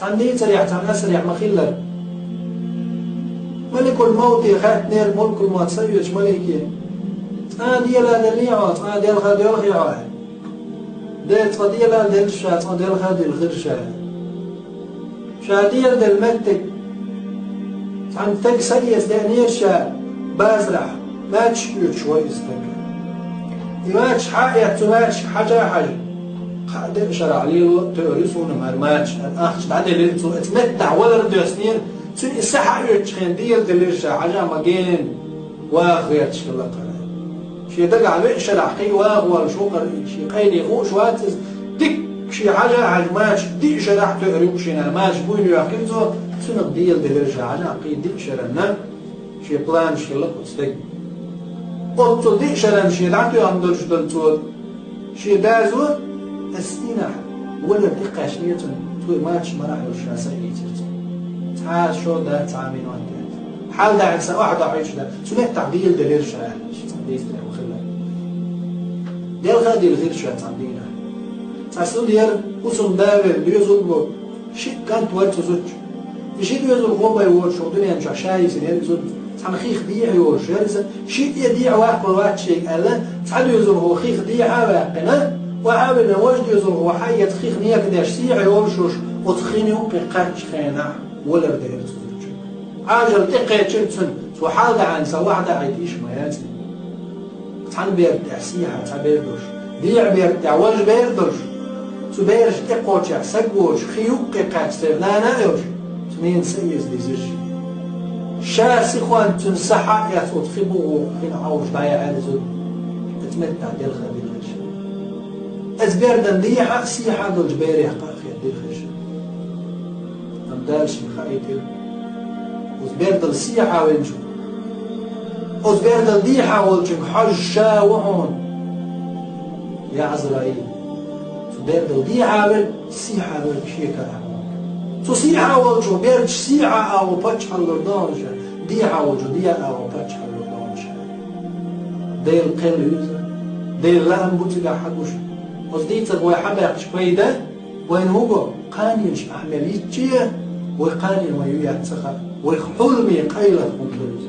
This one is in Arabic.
عندي سريع تعنا سريع مخيلر ملك الموت خاتني الملك الموت سيوش ملكي ديال هذا اللي عاط ديال غادي الغي عاه ديال ديال هذا الشات ديال غادي الغير شاه ديال المتك عن تك سيس دانير شا بازرح ما تشكيت شوي استك يماتش حاجة تماتش حاجة قاعد شرع لي توريسون مارماتش الأخ بعد اللي تمتع ولا رد سنين تون الساحة يتخين ديال دليرشا حاجة مجين واغير تشكل قرار شي دقع بيع شرع قي واغ شو شي قيلي غوش واتز ديك شي حاجة ماتش دي شرع توريو شينا ماتش بوين يحكيزو تون ديال دليرشا حاجة قي دي شرنا شي بلان شي لقط ستيك قلت دي شرن شي دعتو عندو جدل تود شي دازو السينح ولا دقة شنية توي ماتش مراحل الشاسة يترتو تعال شو دا تعامين وانتهت حال دا عكسا واحد عيش دا سنة تعديل دليل شاعر شي تعديل دليل وخلا ديال غادي الغير شاعر تعدينا تحسن ديال وصل داوي بيوزل بو شي كانت وارتو زوج شي بيوزل غوبا يوش وغدنيا مش عشاي سنين زوج تعم خيخ ديع يوش شي يديع واحد واحد شيء ألا تعال يوزل هو خيخ ديع واحد وعامل واجد يزور هو حي تخيخ نيا كداش سيع يومشوش وتخيني وقيقاتش خينا ولا بداير تزوج عاجل تقيت شمسن سو حاجة عن سواحدة عيديش ما ياتي تعال بيرتع سيعة تعبيردوش ديع بيرتع واج بيردوش سو بيرش تقوش سقوش خيوق قيقات سيرنا يوش سمين سيز دي زوجي شاسي خوان تنسحق يا تخيبو خين عوش بايع على زوج تتمتع ديال خبير أزبيردن ديحة سيحة دو جبيري حقا خير دي خش أمدالش مخايتي أزبيردن سيحة وينجو أزبيردن ديحة والجم حجة وهون يا عزرائيل أزبيردن ديحة والسيحة والشيكة تو سيحة والجو بيرج سيحة أو باتش هالردانجة ديحة والجو ديحة أو باتش هالردانجة ديل قلوزة ديل لأنبوتي حقوش وزديت هو حبق شويدة وين هو قانيش أحمليتشيه وقانين ويويا تسخر ويحلمي قيلة مكلوز